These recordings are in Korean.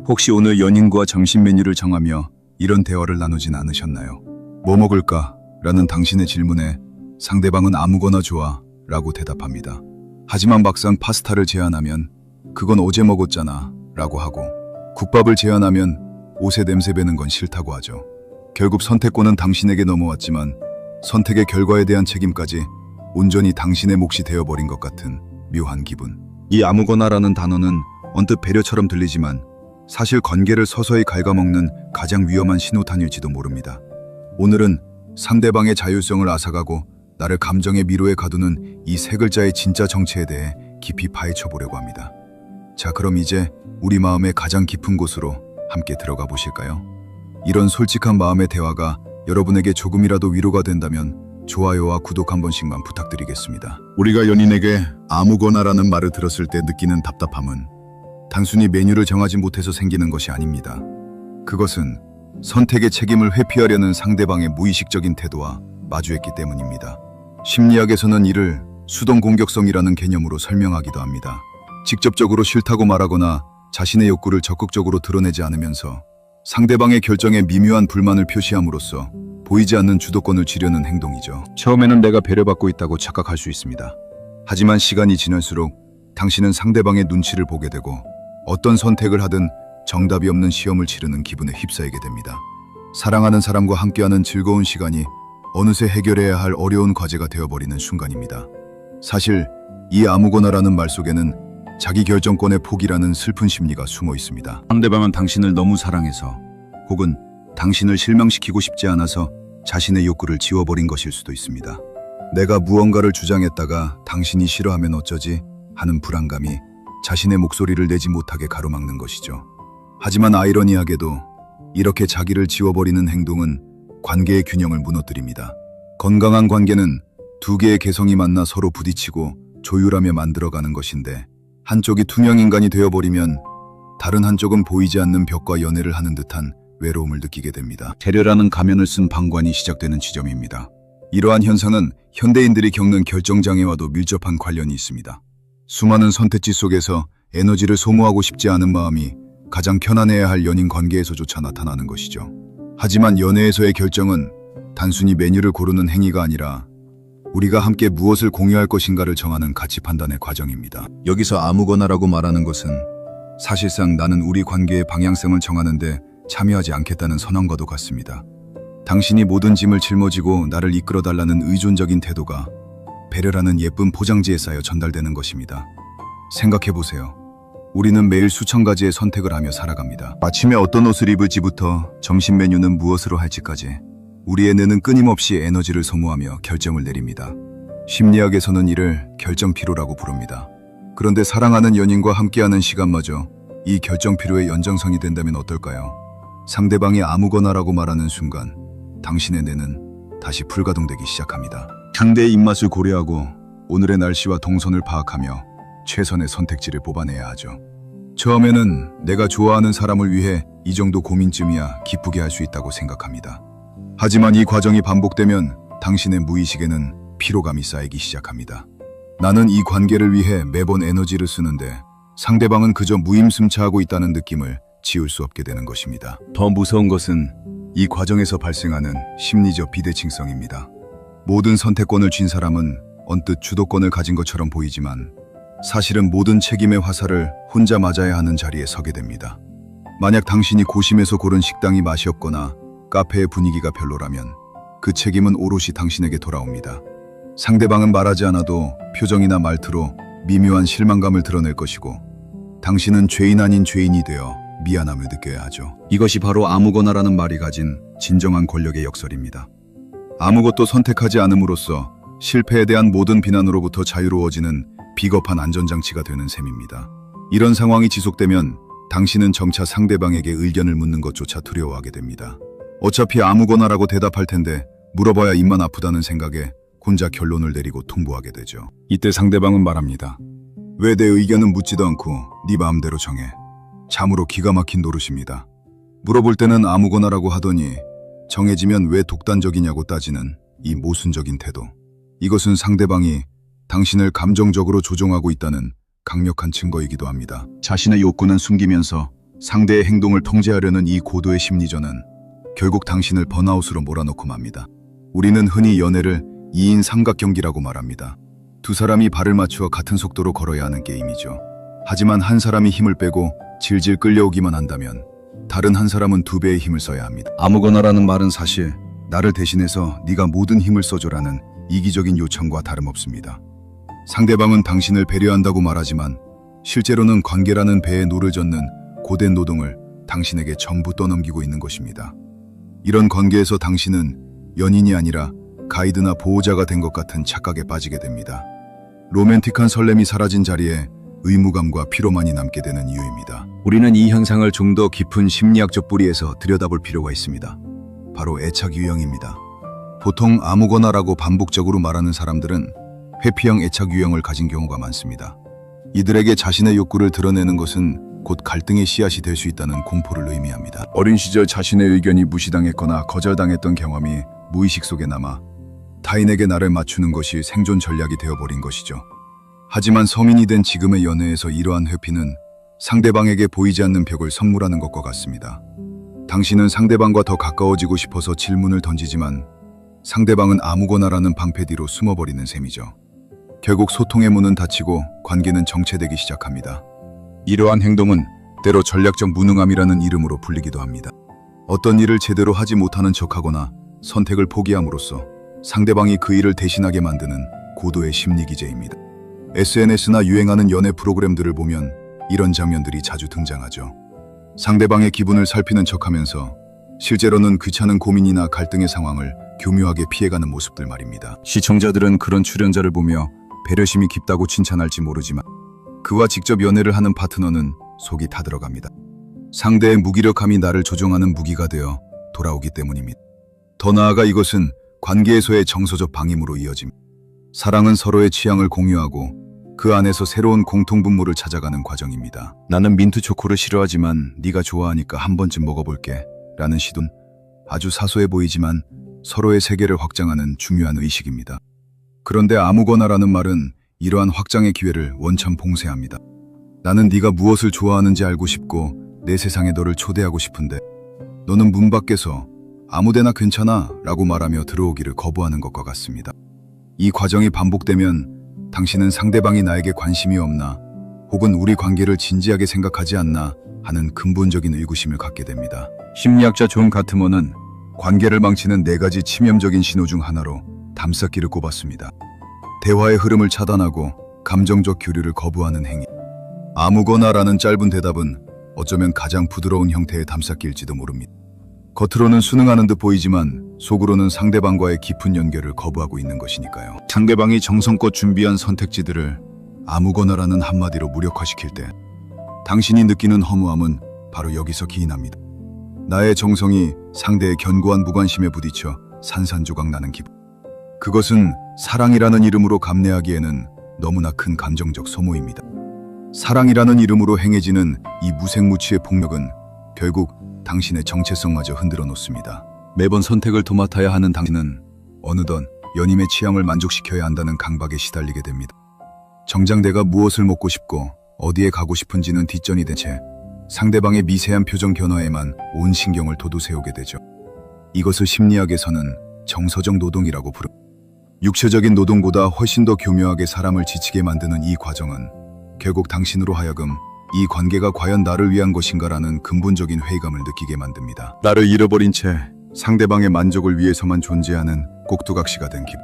혹시 오늘 연인과 점심 메뉴를 정하며 이런 대화를 나누진 않으셨나요? 뭐 먹을까? 라는 당신의 질문에 상대방은 아무거나 좋아 라고 대답합니다. 하지만 막상 파스타를 제안하면 그건 어제 먹었잖아 라고 하고, 국밥을 제안하면 옷에 냄새 배는 건 싫다고 하죠. 결국 선택권은 당신에게 넘어왔지만 선택의 결과에 대한 책임까지 온전히 당신의 몫이 되어버린 것 같은 묘한 기분. 이 아무거나라는 단어는 언뜻 배려처럼 들리지만 사실 관계를 서서히 갉아먹는 가장 위험한 신호탄일지도 모릅니다. 오늘은 상대방의 자율성을 앗아가고 나를 감정의 미로에 가두는 이 세 글자의 진짜 정체에 대해 깊이 파헤쳐 보려고 합니다. 자, 그럼 이제 우리 마음의 가장 깊은 곳으로 함께 들어가 보실까요? 이런 솔직한 마음의 대화가 여러분에게 조금이라도 위로가 된다면 좋아요와 구독 한 번씩만 부탁드리겠습니다. 우리가 연인에게 아무거나라는 말을 들었을 때 느끼는 답답함은 단순히 메뉴를 정하지 못해서 생기는 것이 아닙니다. 그것은 선택의 책임을 회피하려는 상대방의 무의식적인 태도와 마주했기 때문입니다. 심리학에서는 이를 수동 공격성이라는 개념으로 설명하기도 합니다. 직접적으로 싫다고 말하거나 자신의 욕구를 적극적으로 드러내지 않으면서 상대방의 결정에 미묘한 불만을 표시함으로써 보이지 않는 주도권을 쥐려는 행동이죠. 처음에는 내가 배려받고 있다고 착각할 수 있습니다. 하지만 시간이 지날수록 당신은 상대방의 눈치를 보게 되고 어떤 선택을 하든 정답이 없는 시험을 치르는 기분에 휩싸이게 됩니다. 사랑하는 사람과 함께하는 즐거운 시간이 어느새 해결해야 할 어려운 과제가 되어버리는 순간입니다. 사실 이 아무거나라는 말 속에는 자기 결정권의 포기라는 슬픈 심리가 숨어 있습니다. 상대방은 당신을 너무 사랑해서 혹은 당신을 실망시키고 싶지 않아서 자신의 욕구를 지워버린 것일 수도 있습니다. 내가 무언가를 주장했다가 당신이 싫어하면 어쩌지 하는 불안감이 자신의 목소리를 내지 못하게 가로막는 것이죠. 하지만 아이러니하게도 이렇게 자기를 지워버리는 행동은 관계의 균형을 무너뜨립니다. 건강한 관계는 두 개의 개성이 만나 서로 부딪히고 조율하며 만들어가는 것인데, 한쪽이 투명인간이 되어버리면 다른 한쪽은 보이지 않는 벽과 연애를 하는 듯한 외로움을 느끼게 됩니다. 배려라는 가면을 쓴 방관이 시작되는 지점입니다. 이러한 현상은 현대인들이 겪는 결정장애와도 밀접한 관련이 있습니다. 수많은 선택지 속에서 에너지를 소모하고 싶지 않은 마음이 가장 편안해야 할 연인 관계에서조차 나타나는 것이죠. 하지만 연애에서의 결정은 단순히 메뉴를 고르는 행위가 아니라 우리가 함께 무엇을 공유할 것인가를 정하는 가치 판단의 과정입니다. 여기서 아무거나라고 말하는 것은 사실상 나는 우리 관계의 방향성을 정하는데 참여하지 않겠다는 선언과도 같습니다. 당신이 모든 짐을 짊어지고 나를 이끌어달라는 의존적인 태도가 배려라는 예쁜 포장지에 쌓여 전달되는 것입니다. 생각해보세요. 우리는 매일 수천 가지의 선택을 하며 살아갑니다. 아침에 어떤 옷을 입을지부터 점심 메뉴는 무엇으로 할지까지 우리의 뇌는 끊임없이 에너지를 소모하며 결정을 내립니다. 심리학에서는 이를 결정 피로라고 부릅니다. 그런데 사랑하는 연인과 함께하는 시간마저 이 결정 피로의 연장선이 된다면 어떨까요? 상대방이 아무거나라고 말하는 순간 당신의 뇌는 다시 불가동되기 시작합니다. 상대의 입맛을 고려하고 오늘의 날씨와 동선을 파악하며 최선의 선택지를 뽑아내야 하죠. 처음에는 내가 좋아하는 사람을 위해 이 정도 고민쯤이야 기쁘게 할 수 있다고 생각합니다. 하지만 이 과정이 반복되면 당신의 무의식에는 피로감이 쌓이기 시작합니다. 나는 이 관계를 위해 매번 에너지를 쓰는데 상대방은 그저 무임승차하고 있다는 느낌을 지울 수 없게 되는 것입니다. 더 무서운 것은 이 과정에서 발생하는 심리적 비대칭성입니다. 모든 선택권을 쥔 사람은 언뜻 주도권을 가진 것처럼 보이지만 사실은 모든 책임의 화살을 혼자 맞아야 하는 자리에 서게 됩니다. 만약 당신이 고심해서 고른 식당이 맛이 없거나 카페의 분위기가 별로라면 그 책임은 오롯이 당신에게 돌아옵니다. 상대방은 말하지 않아도 표정이나 말투로 미묘한 실망감을 드러낼 것이고 당신은 죄인 아닌 죄인이 되어 미안함을 느껴야 하죠. 이것이 바로 아무거나라는 말이 가진 진정한 권력의 역설입니다. 아무것도 선택하지 않음으로써 실패에 대한 모든 비난으로부터 자유로워지는 비겁한 안전장치가 되는 셈입니다. 이런 상황이 지속되면 당신은 점차 상대방에게 의견을 묻는 것조차 두려워하게 됩니다. 어차피 아무거나라고 대답할 텐데 물어봐야 입만 아프다는 생각에 혼자 결론을 내리고 통보하게 되죠. 이때 상대방은 말합니다. 왜 내 의견은 묻지도 않고 네 마음대로 정해. 참으로 기가 막힌 노릇입니다. 물어볼 때는 아무거나라고 하더니 정해지면 왜 독단적이냐고 따지는 이 모순적인 태도. 이것은 상대방이 당신을 감정적으로 조종하고 있다는 강력한 증거이기도 합니다. 자신의 욕구는 숨기면서 상대의 행동을 통제하려는 이 고도의 심리전은 결국 당신을 번아웃으로 몰아넣고 맙니다. 우리는 흔히 연애를 2인 삼각경기라고 말합니다. 두 사람이 발을 맞추어 같은 속도로 걸어야 하는 게임이죠. 하지만 한 사람이 힘을 빼고 질질 끌려오기만 한다면 다른 한 사람은 2배의 힘을 써야 합니다. 아무거나라는 말은 사실 나를 대신해서 네가 모든 힘을 써줘라는 이기적인 요청과 다름없습니다. 상대방은 당신을 배려한다고 말하지만 실제로는 관계라는 배에 노를 젓는 고된 노동을 당신에게 전부 떠넘기고 있는 것입니다. 이런 관계에서 당신은 연인이 아니라 가이드나 보호자가 된 것 같은 착각에 빠지게 됩니다. 로맨틱한 설렘이 사라진 자리에 의무감과 피로만이 남게 되는 이유입니다. 우리는 이 현상을 좀 더 깊은 심리학적 뿌리에서 들여다볼 필요가 있습니다. 바로 애착 유형입니다. 보통 아무거나라고 반복적으로 말하는 사람들은 회피형 애착 유형을 가진 경우가 많습니다. 이들에게 자신의 욕구를 드러내는 것은 곧 갈등의 씨앗이 될 수 있다는 공포를 의미합니다. 어린 시절 자신의 의견이 무시당했거나 거절당했던 경험이 무의식 속에 남아 타인에게 나를 맞추는 것이 생존 전략이 되어버린 것이죠. 하지만 성인이 된 지금의 연애에서 이러한 회피는 상대방에게 보이지 않는 벽을 선물하는 것과 같습니다. 당신은 상대방과 더 가까워지고 싶어서 질문을 던지지만 상대방은 아무거나라는 방패 뒤로 숨어버리는 셈이죠. 결국 소통의 문은 닫히고 관계는 정체되기 시작합니다. 이러한 행동은 때로 전략적 무능함이라는 이름으로 불리기도 합니다. 어떤 일을 제대로 하지 못하는 척하거나 선택을 포기함으로써 상대방이 그 일을 대신하게 만드는 고도의 심리기제입니다. SNS나 유행하는 연애 프로그램들을 보면 이런 장면들이 자주 등장하죠. 상대방의 기분을 살피는 척하면서 실제로는 귀찮은 고민이나 갈등의 상황을 교묘하게 피해가는 모습들 말입니다. 시청자들은 그런 출연자를 보며 배려심이 깊다고 칭찬할지 모르지만 그와 직접 연애를 하는 파트너는 속이 타들어갑니다. 상대의 무기력함이 나를 조종하는 무기가 되어 돌아오기 때문입니다. 더 나아가 이것은 관계에서의 정서적 방임으로 이어집니다. 사랑은 서로의 취향을 공유하고 그 안에서 새로운 공통분모를 찾아가는 과정입니다. 나는 민트초코를 싫어하지만 네가 좋아하니까 한 번쯤 먹어볼게 라는 시도는 아주 사소해 보이지만 서로의 세계를 확장하는 중요한 의식입니다. 그런데 아무거나라는 말은 이러한 확장의 기회를 원천 봉쇄합니다. 나는 네가 무엇을 좋아하는지 알고 싶고 내 세상에 너를 초대하고 싶은데 너는 문 밖에서 아무데나 괜찮아 라고 말하며 들어오기를 거부하는 것과 같습니다. 이 과정이 반복되면 당신은 상대방이 나에게 관심이 없나 혹은 우리 관계를 진지하게 생각하지 않나 하는 근본적인 의구심을 갖게 됩니다. 심리학자 존 가트머는 관계를 망치는 4가지 치명적인 신호 중 하나로 담쌓기를 꼽았습니다. 대화의 흐름을 차단하고 감정적 교류를 거부하는 행위. 아무거나라는 짧은 대답은 어쩌면 가장 부드러운 형태의 담쌓기일지도 모릅니다. 겉으로는 순응하는 듯 보이지만 속으로는 상대방과의 깊은 연결을 거부하고 있는 것이니까요. 상대방이 정성껏 준비한 선택지들을 아무거나라는 한마디로 무력화시킬 때 당신이 느끼는 허무함은 바로 여기서 기인합니다. 나의 정성이 상대의 견고한 무관심에 부딪혀 산산조각 나는 기분. 그것은 사랑이라는 이름으로 감내하기에는 너무나 큰 감정적 소모입니다. 사랑이라는 이름으로 행해지는 이 무색무취의 폭력은 결국 당신의 정체성마저 흔들어 놓습니다. 매번 선택을 도맡아야 하는 당신은 어느덧 연인의 취향을 만족시켜야 한다는 강박에 시달리게 됩니다. 정작 내가 무엇을 먹고 싶고 어디에 가고 싶은지는 뒷전이 된 채 상대방의 미세한 표정 변화에만 온 신경을 도두세우게 되죠. 이것을 심리학에서는 정서적 노동이라고 부릅니다. 육체적인 노동보다 훨씬 더 교묘하게 사람을 지치게 만드는 이 과정은 결국 당신으로 하여금 이 관계가 과연 나를 위한 것인가라는 근본적인 회의감을 느끼게 만듭니다. 나를 잃어버린 채 상대방의 만족을 위해서만 존재하는 꼭두각시가 된 기분.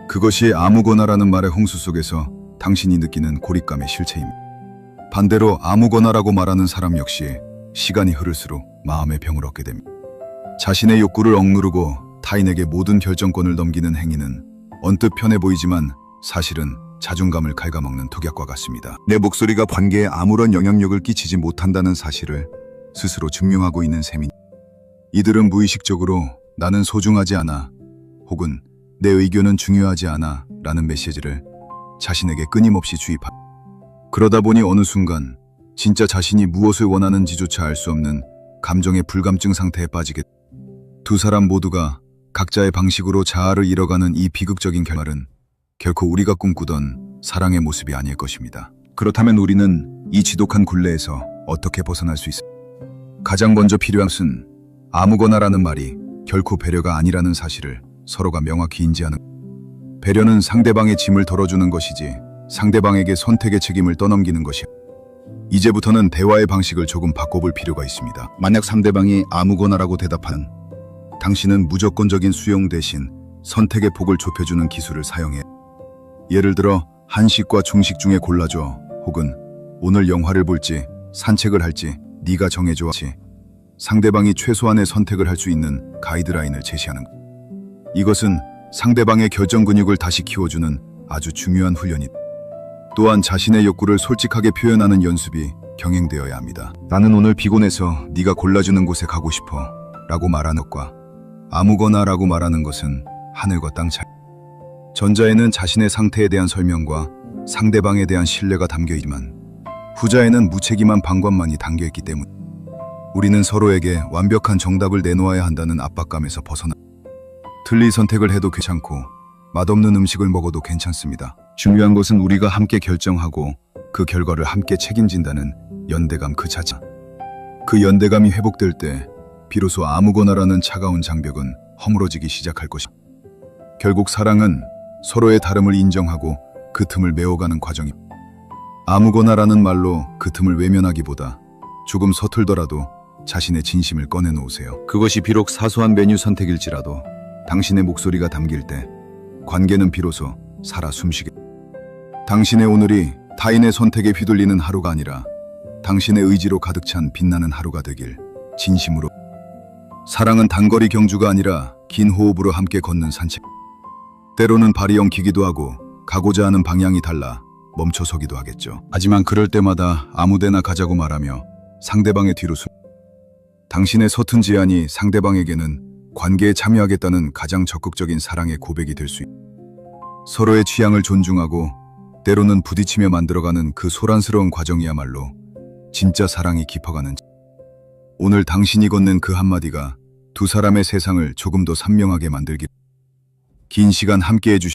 그것이 아무거나라는 말의 홍수 속에서 당신이 느끼는 고립감의 실체입니다. 반대로 아무거나라고 말하는 사람 역시 시간이 흐를수록 마음의 병을 얻게 됩니다. 자신의 욕구를 억누르고 타인에게 모든 결정권을 넘기는 행위는 언뜻 편해 보이지만 사실은 자존감을 갉아먹는 독약과 같습니다. 내 목소리가 관계에 아무런 영향력을 끼치지 못한다는 사실을 스스로 증명하고 있는 셈이니 이들은 무의식적으로 나는 소중하지 않아 혹은 내 의견은 중요하지 않아 라는 메시지를 자신에게 끊임없이 주입합니다. 그러다 보니 어느 순간 진짜 자신이 무엇을 원하는지조차 알 수 없는 감정의 불감증 상태에 빠지게 됩니다. 두 사람 모두가 각자의 방식으로 자아를 잃어가는 이 비극적인 결말은 결코 우리가 꿈꾸던 사랑의 모습이 아닐 것입니다. 그렇다면 우리는 이 지독한 굴레에서 어떻게 벗어날 수 있을까요? 가장 먼저 필요한 것은 아무거나라는 말이 결코 배려가 아니라는 사실을 서로가 명확히 인지하는 것. 배려는 상대방의 짐을 덜어주는 것이지 상대방에게 선택의 책임을 떠넘기는 것이야. 이제부터는 대화의 방식을 조금 바꿔볼 필요가 있습니다. 만약 상대방이 아무거나라고 대답하는, 당신은 무조건적인 수용 대신 선택의 폭을 좁혀주는 기술을 사용해. 예를 들어 한식과 중식 중에 골라줘, 혹은 오늘 영화를 볼지 산책을 할지 네가 정해줘. 상대방이 최소한의 선택을 할 수 있는 가이드라인을 제시하는 것. 이것은 상대방의 결정 근육을 다시 키워주는 아주 중요한 훈련이다. 또한 자신의 욕구를 솔직하게 표현하는 연습이 경행되어야 합니다. 나는 오늘 피곤해서 네가 골라주는 곳에 가고 싶어 라고 말하는 것과 아무거나 라고 말하는 것은 하늘과 땅 차이. 전자에는 자신의 상태에 대한 설명과 상대방에 대한 신뢰가 담겨있지만 후자에는 무책임한 방관만이 담겨있기 때문 우리는 서로에게 완벽한 정답을 내놓아야 한다는 압박감에서 벗어나 틀린 선택을 해도 괜찮고 맛없는 음식을 먹어도 괜찮습니다. 중요한 것은 우리가 함께 결정하고 그 결과를 함께 책임진다는 연대감 그 자체. 그 연대감이 회복될 때 비로소 아무거나라는 차가운 장벽은 허물어지기 시작할 것입니다. 결국 사랑은 서로의 다름을 인정하고 그 틈을 메워가는 과정입니다. 아무거나라는 말로 그 틈을 외면하기보다 조금 서툴더라도 자신의 진심을 꺼내놓으세요. 그것이 비록 사소한 메뉴 선택일지라도 당신의 목소리가 담길 때 관계는 비로소 살아 숨쉬게. 당신의 오늘이 타인의 선택에 휘둘리는 하루가 아니라 당신의 의지로 가득 찬 빛나는 하루가 되길 진심으로. 사랑은 단거리 경주가 아니라 긴 호흡으로 함께 걷는 산책. 때로는 발이 엉키기도 하고 가고자 하는 방향이 달라 멈춰서기도 하겠죠. 하지만 그럴 때마다 아무데나 가자고 말하며 상대방의 뒤로 당신의 서툰 제안이 상대방에게는 관계에 참여하겠다는 가장 적극적인 사랑의 고백이 될 수 있습니다. 서로의 취향을 존중하고 때로는 부딪히며 만들어가는 그 소란스러운 과정이야말로 진짜 사랑이 깊어가는. 오늘 당신이 건넨 그 한마디가 두 사람의 세상을 조금 더 선명하게 만들기. 긴 시간 함께해 주시